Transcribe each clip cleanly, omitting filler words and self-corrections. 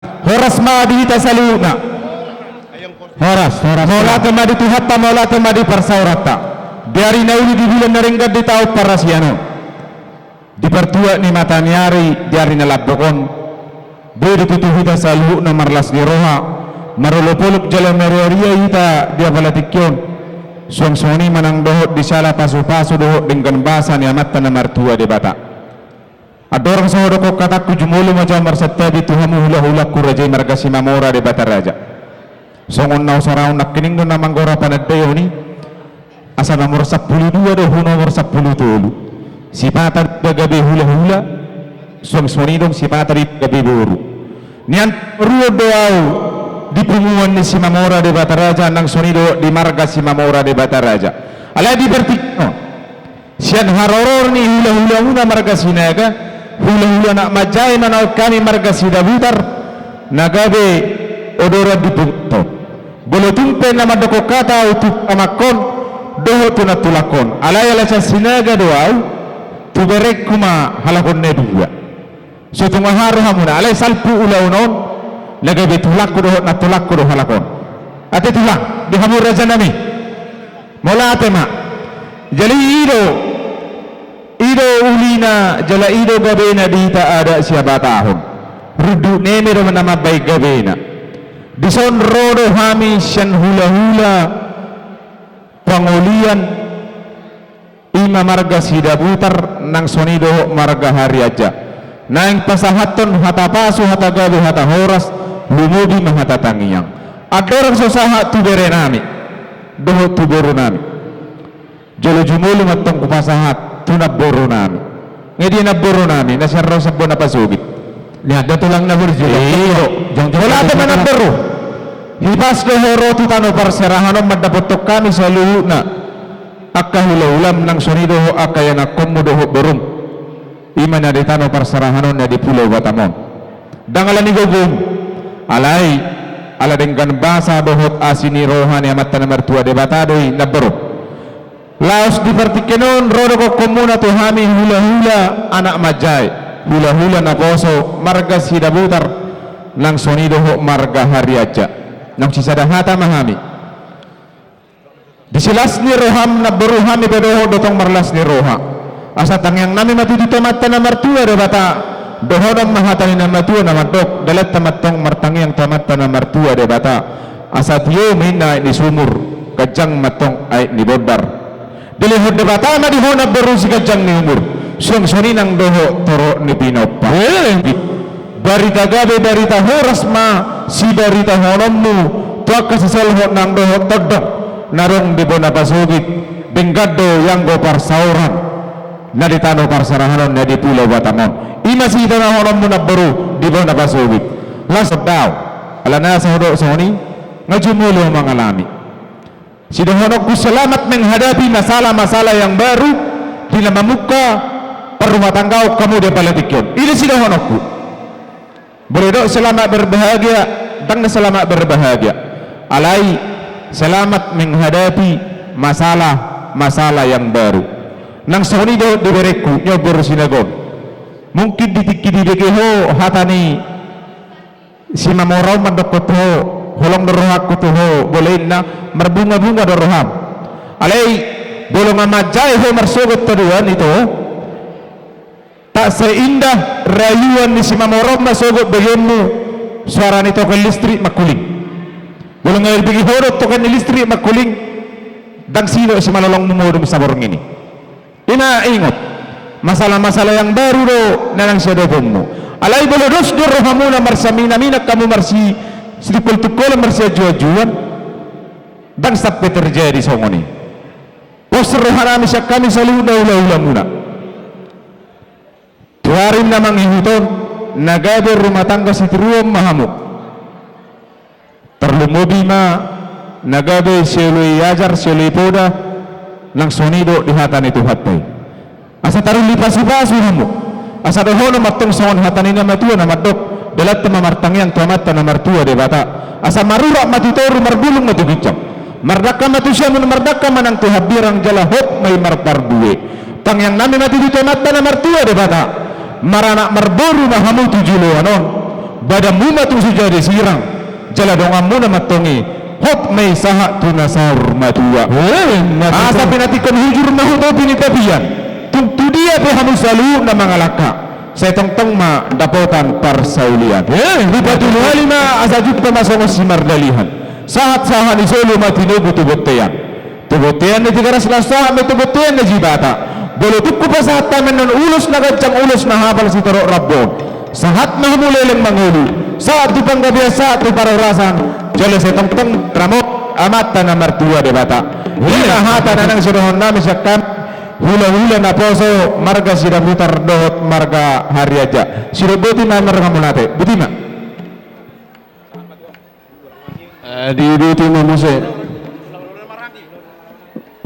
horas madi tasaluna horas mola temadi tuhatta mola temadi parsaurata dari nauli di bulan naringgad di tau parasiano di pertua ni mataniari dari nalabokon beri tutuhita salu na marlas ni roha marulupuluk jalan mereria ita dia balatikyon suang-suani manang dohot di sala pasu-pasu dohot dengan bahasa ni amat tanah martua di bata adorang sahodo ko katakku jumulu macam marsattabi tuhamu hula-hula kurajai margasi mamora di bata raja songon nau sarau nak kining do namang gora panadayo ni asa nomor 12 do nomor 10 tulu si pata gabi hula-hula suang-suani dong si pata di gabi buru nian ruo doau di punggungan ni si mamora di bata raja nang sonido di marga si mamora di bata raja ala di bertikno sian haroror ni hula-hula una marga sinaga hula-hula nak majai manal kami marga sida butar nagabe odora di pungto bolo tumpe nama doko kata utuk amakon doho tunatulakon alaya laca sinaga doau tuberek kuma halakon ne dua so tunga haru hamuna alay salpu ulaunon nagabe tulak ko doho natulak ko doho halakon ate tulak di hamur raja nami mola ate ma jali ido ulina jala ido gabena dita ada siapa tahun rudu neme do nama baik gabena dison rodo hami syan hula-hula pangulian ima marga sidabutar nang sonido marga hari aja nang pasahaton hata pasu hata gabe hata horas lumubi mahata tangiyang adorang sosaha tubere nami doho tuboro nami jolo jumulu matong kupasahat tunab boro nami ngedi na boro nami nasyarro sabbo na pasugit lihat dato lang na burjo wala pa man boro hibas do horo tutano parserahanon madapotok kami sa luhu na akahula-ulam nang sonido ho akayana komudo ho borum iman na ditano parserahanon na di pulau Batamon dangalan ni gogong alay ala dengan bahasa dohot asini rohani amat tanah mertua de batadoy na borum laos di partikenon rodo ko komuna to hami hula-hula anak majay hula-hula na poso marga sidabutar nang sonido ho marga hariaja nang sisadahata mahami disilas ni roham na beruhami bedoho dotong marlas ni roha asa tangyang nami matututo mata na martua de bata dohodong mahatani na matua na madok dalat tamatong martangyang tamata na martua de bata asa tiyo mina ni sumur kajang matong ay ni bodar dilihod de bata na diho na beru si kajang ni umur siyang suni nang doho toro ni pinopa barita gabe barita horas ma si barita honommu tuak kasasalho nang doho todong narong di bona pasugit benggado yang go parsauran na ditano parsarahanon na di pulau Batamon imasi itana honommu na baru di bona pasugit lasod daw ala na sa hodo soni ngajumulo mengalami sidohonok ku selamat menghadapi masalah-masalah yang baru bila memuka perumah tangga kamu de palatikyon ini sidohonokku boleh dok selamat berbahagia dan selamat berbahagia alai selamat menghadapi masalah-masalah yang baru nang soni do dibereku nyobor sinagon mungkin ditiki di bekeho hatani si mamorau mandokot ho holong dorohak kutuho boleh na merbunga-bunga doroham alai bolong amajai ho marsogot taduan itu tak seindah rayuan ni si mamorau masogot bagianmu suara nito ke listrik makuling bolong ngayon bigi horot to kan listrik makuling dan sino si malolong mumudum sa borong ini ina ingot masalah-masalah yang baru do nanang siya dobongmu alay bolodos do rohamu na marsamina-mina kamu marsi sedikul-tukul marsi ajuan dan sampai terjadi songoni poster rohanami siya kami selalu daula-ula muna tuarin namang ihuton nagabe rumah tangga situruam mahamuk terlumubi ma nagabe selui ajar selui poda nang sonido di hatan itu hatay asa tarun lipas-lipas hamu asa dohono matong sawan hatan ina matua na madok dalat mamartangyang tuamata na martua de bata asa marura matitoru marbulung matubicam mardaka matusya mun mardaka manang tuhabirang jalahok may marpardue tangyang nami matituto mata na martua de bata maranak marboru mahamu tujulo anon badamu matu sujadi sirang jala dongamu na matongi hot may saha tunasar matua asa pinatikon hujur mahuto pinitabian tungtu dia pehamu salu na mangalaka saya tong ma dapotan parsaulian ribatul halima asa jukta masongos si mardalihan sahat-sahat ni solo matinugu tubotean ni tigaras lasaha may tubotean na jibata bolotuk ko pa sahat tamen non ulos na gajang ulos na hapal si Toro Rabbon sahat na humuleleng mangulu saat di panggabiasa tu pararasan jale sa tong tramok amata na martua de bata hata na nang suruhon namin sa kamp hula-hula na poso marga sira putar dohot marga hari aja sira buti na marga mulate buti ma di buti mo muse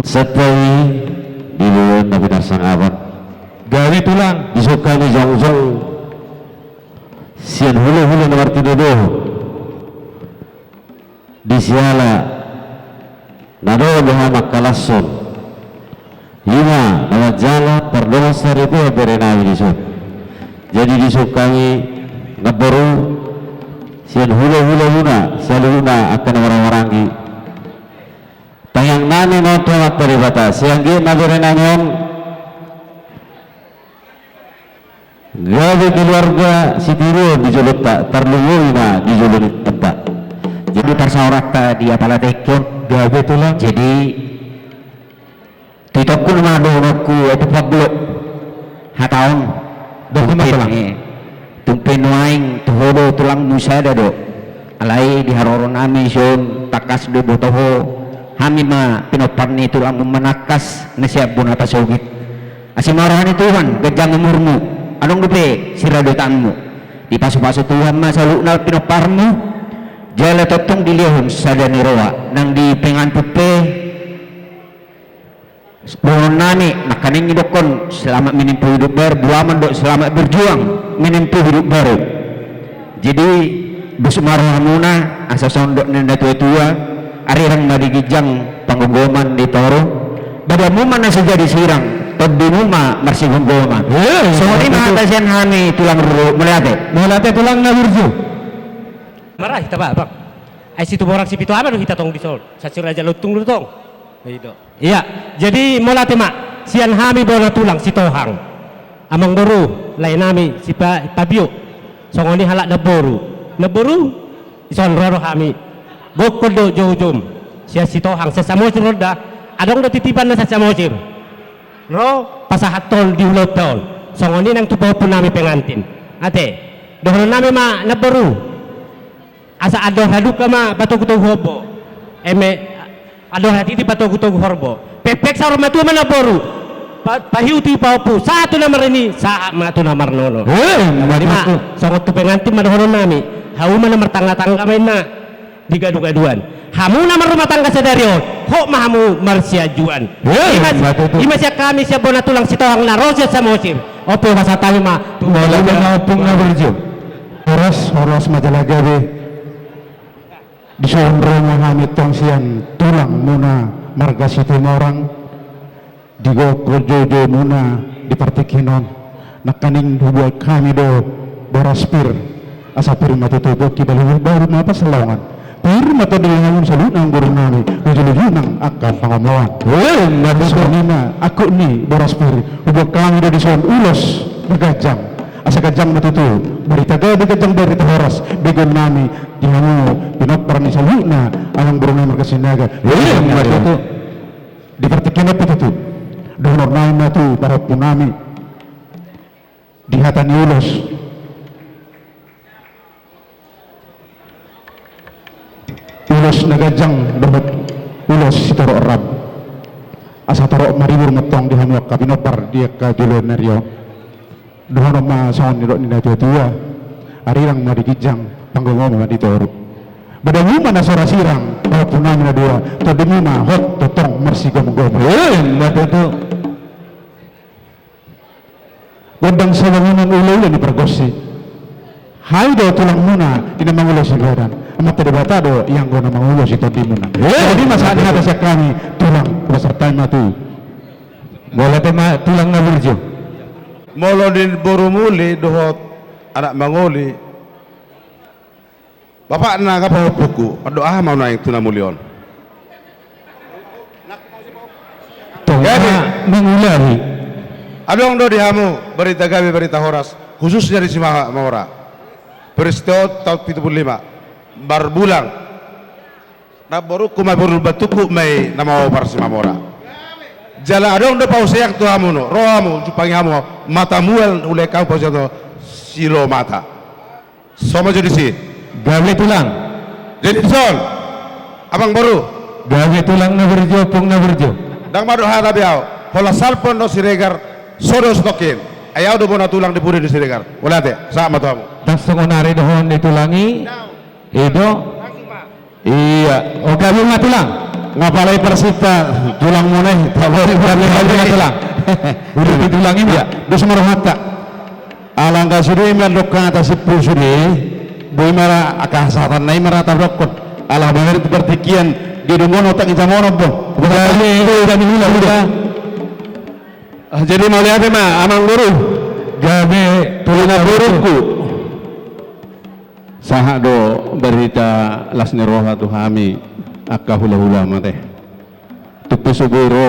setelah di luar na pinasangawan gawi tulang disuka ni Jongjong sian hula-hula nomor 32 di siala nado Muhammad Kalason 5 nama jala perdosa itu berenai disut jadi disukai ngeberu sian hula-hula saluna akan orang-orang tayang nani noto materi batas siang dia naberenanyon gawe keluarga si tiro dijolot tak terlungu na dijolot tak jadi tersorak tak dia pala dekon gawe tulang jadi titokku nama donoku itu pablok hataon tumpen waing tuhodo tulang musada do alai di haroron ami sion takas do botoho hami ma pinoparni tulang manakas nasiap bunata sogit asimarahan Tuhan gejang umurmu anong lupe siradotanmu di pasu-pasu Tuhan masalu na pinoparmu jala totong dilihon sa daniroa nang di pengantupe buron nani nakaning idokon selamat menimpu hidup baru buaman do selamat berjuang menimpu hidup baru jadi busumarahan muna asa sondok nenda tua-tua arirang madigijang panggogoman di Toro badamu mana saja disirang todinuma marsi gonggoma so ini mahatasan kami tulang mulate tulang na burju marah kita bang ay situ borak si pitu apa kita tong disol sa siraja lutong iya jadi mulate mak sian kami bola tulang si tohang amang boru lain nami si pabio so ini halak naboru ison roro kami bokodo jojum sia si tohang sa samosir roda adong do titipan na sa samosir no pasahat tol di ulot tol songoni nang tupo po namin pengantin ate doon namin ma nabaru asa ador haduk ka ma batog-tog hobo eme ador hatiti batog-tog horbo pepek sa rumah tuwa nabaru pahiuti pa po sa ato na marini sa mato na marnono marima songot tu pengantin madohonon nami hauman na martangga-tangga may na di gadugaduan hamu na marumah tangga sa daryo ho mahamu marsiajuan imasya kami siya bona tulang si tohang na rosya sa mosir opo masa tayo ma wala na opong na berjo oras majalagabe disonro nga hamit tong siyan tulang muna marga si timorang digo kojojo muna di partikinon nakaning hubuay kami do boraspir asa piri matutubo kibaliwil baru mapasalongan pero matadalihangon sa lunang gurong namin nujuluyo ng akan pangamlawan nabisonina ako ni boraspir huwag kami do dison ulos magajang asa kajang matutubo baritaga di kajang barita horas bigon nami dihango pinopar ni sa luna ang gurong namin kasinaga matutubo di partikinat patutubo donor namin na ito para po namin dihatan ni ulos nagajang dohot ulos si Toro Rab asa Toro maribur matong di hamok kabinopar dia ka juleneryo dohono ma saon niro ni tua arirang marigijang panggongomo di Toro badamu mana sora sirang para punami na dua tademi ma hot totong marsigom-gom matuto wadang sa wangunan ulo ni pergosi hai do tulang muna ina mangulo si godan amat debatado yang gona mangulo si todi muna jadi masalah ada sa kami tulang peserta matu bola tema tulang na burjo molo din borumuli dohot anak mangoli Bapak na kapahupuku, doa mau na yung tunamulyon. Toha mengulari. Adong do dihamu berita gabi berita horas khususnya di Simamora. Peristiwa tahun 75 berbulan. Na baru kumai baru batuku mai nama par Simamora. Jala adong do pausiak tu hamu no, rohamu jupangi hamu matamu ule kau pausiak to silo mata. Sama jadi si. Gawe tulang. Jadi son. Abang baru. Gawe tulang na berjo, pong na berjo. Dang madu hata biau. Hola salpon no siregar sodo stokin. Ayaw do bona tulang dipuri di siregar. Ulate sama tuamu. Langsung onari dohon ditulangi. Edo. Iya. O gawe nga tulang. Ngapalay persita tulang mo na. Tawari gawe nga tulang. Udah ditulangin ya. Dos marohata. Alangga suri melokkan atas suri. Boy mara akasatan nai mara tabrakot. Alah bener pertikian di dumono tak incamono po. Berarti itu kami udah. Jadi mau lihat mah amang guru. Gawe tulina buruku. Saha do berita lasni roha tu hami akka hula-hula mate. Tupi suburo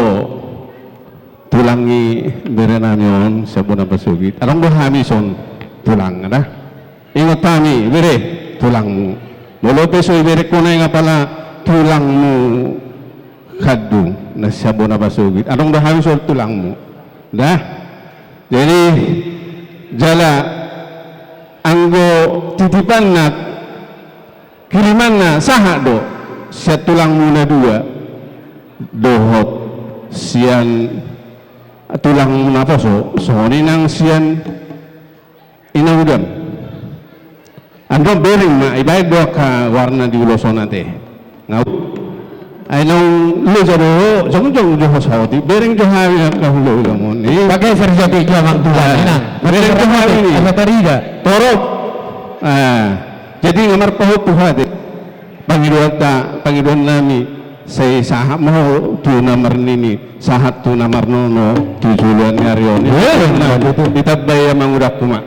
tulangi berenamion sabuna pasugit. Arong do hami son tulang na. Ingat kami bere tulangmu. Molo peso ibere ko na nga pala tulangmu kadung na sabuna pasugit. Arong do hami son tulangmu. Dah. Jadi jala anggo titipan na kiriman na saha do siya tulang muna dua dohot siyan tulang muna pa so nang siyan inawudan andong bering na ibayag do ka warna di uloso nate ngaw ay nung lusa do jong jo saudi bering jo hawi ka hulo mo ni Pakai serjati jamang tulang ina. bering jo hawi ni Ada tariga. torok jadi ngamar pahut tuhati Panginoon nami say sahap mo tu namar nini sahat tu namar nono tujuan nyarion ditabay mangudak kuma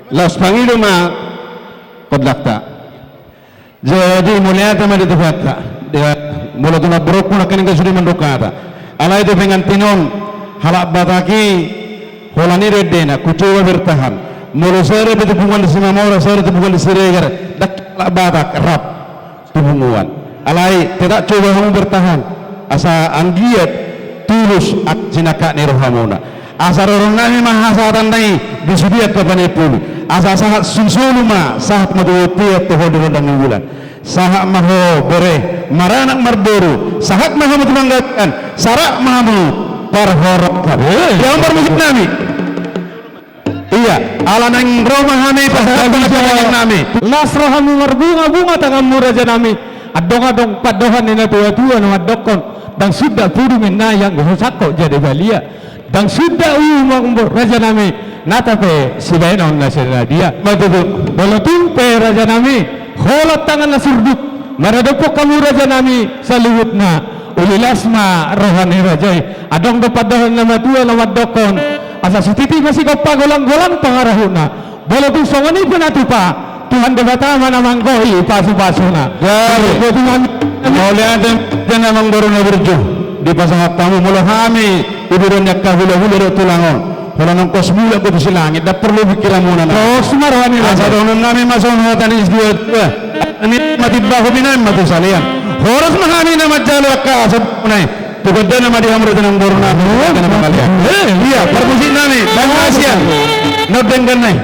las Panginoon ma kodlakta jadi mulyata ma ditufata dia mula tu nabrok mo nakaning kasudi mandokata ala itu pengan tinon halak bataki holani redena kucuwa bertahan mula sere betupungan di Simamora sere betupungan di Siregar dak batak rap tumunguan alai tidak coba kamu bertahan asa anggiat tulus at sinaka ni rohamona asa rorong nami mahasatan nai disudiat kapani pulu asa sahat sunsuluma sahat maduwitiat tuhodoro dan bulan sahat maho bere maranak marboru sahat maho matulanggakan sarak mahamu parhorokkan yang bermusik nami iya ala nang roh hami pasal nami Las rohami marbunga-bunga tangan muraja nami. Adong-adong padohan nina tua-tua na madokon. Dan sudah puru menayang gusako jadi balia. Dan sudah umang raja nami. Natape si Bainon na siya dia. Matuto bolotumpe raja nami. Holot tangan na surduk. Maradopok kamu raja nami sa liwit na. Ulilasma rohani rajay. Adong do padohan na matua na madokon. Asa sutiti masih kau pagolang-golang pangarahuna. Bolotung songani penatupa. Tuhan debatama namang koi pasu-pasu na. Jadi Tuhan mau lihat dan namang baru na berjuh di pasangat tamu mula hami ibiron yakka hula-hula tulangon hula nang kosmula ko di langit da perlu pikiran muna na Rosmarwani asa donon nami mason hatan isdua ani matibbahu binam matu salian horas mahami na majalo yakka asab punai tugodda na madi hamro tanang baru na kana mangalian iya permusi nami banghasia nodenggan nai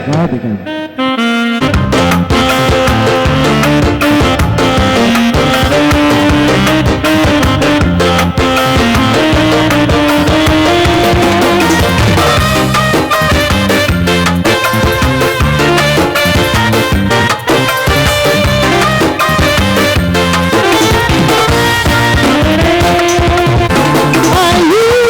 Ayuh,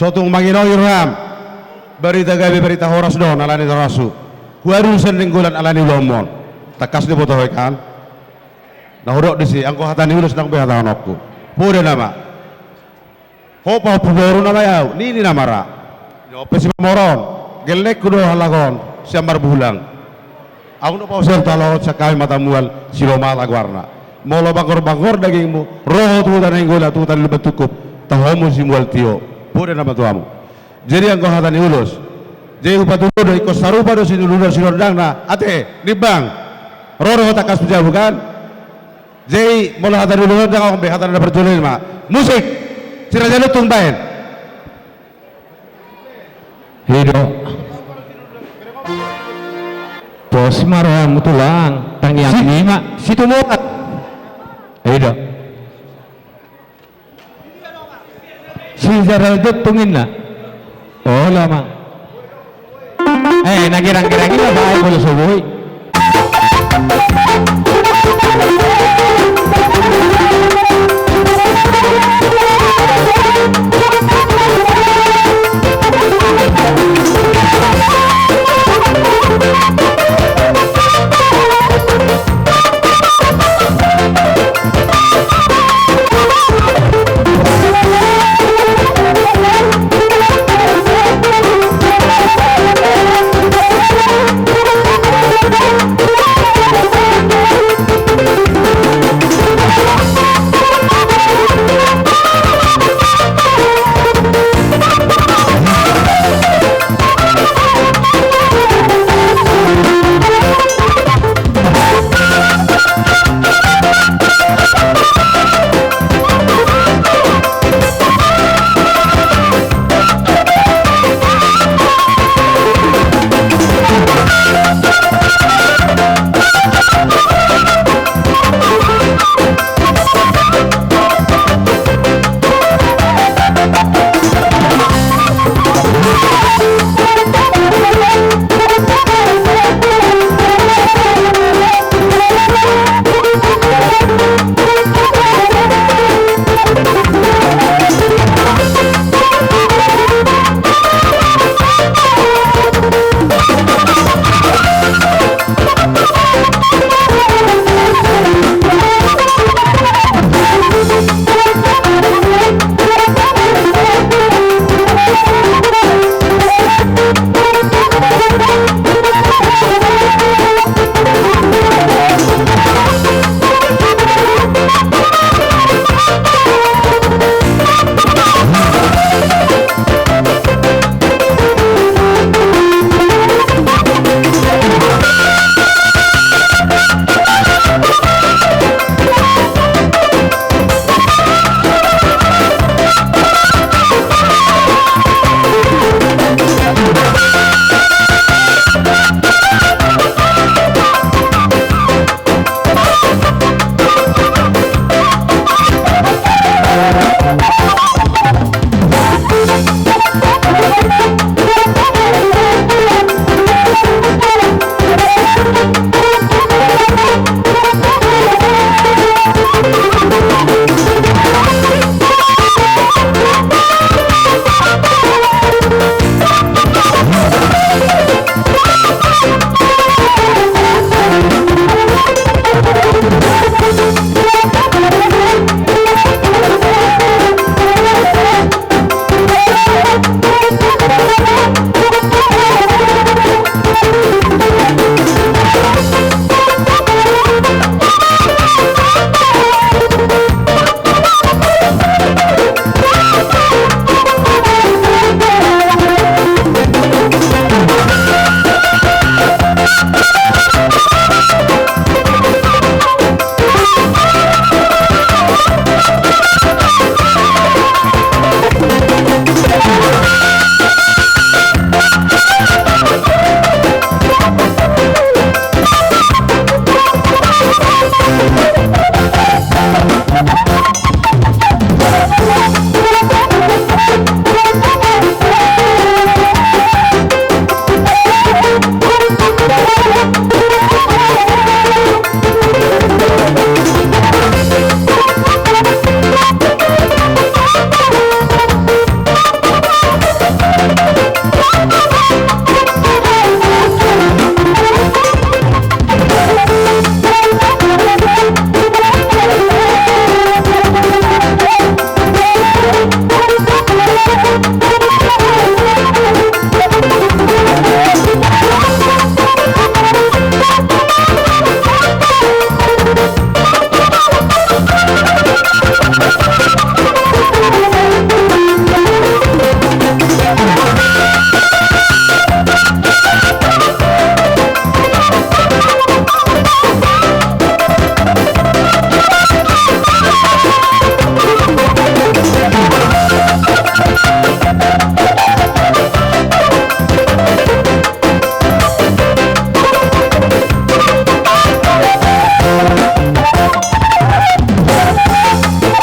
Rotung mangino irham. Berita gabi berita horas don alani rasu. Huarusan linggulan alani lomon. Takas di botoh kan. Nah hodok disi angko hatani ulus nang behatan aku. Pure nama. Hopa puboru nama yau. Nini nama ra. Nyope si moron. Gelek kudo halagon. Siambar bulang. Aku no pau sel talot sakai mata mual siroma lagwarna. Molo bangor dagingmu. Roho tutan enggola tutan lebet cukup. Tahomu si mual tio. Pure nama tuamu. Jadi angko hatani ulus. Jadi upatudo do ikut sarupa do sinuludar sinordang na. Ate, nibang. Roro takas puja bukan? Jadi molo hatani ulus dang ako behatan na perjulin ma. Musik. Siraja lutung bain. Hido. Bos marah mutulang tangiang ini mak situ muat. Hido. Si jaral tungin na. Oh lama. Nakirang-kirang ina ba ay boleh subuhi.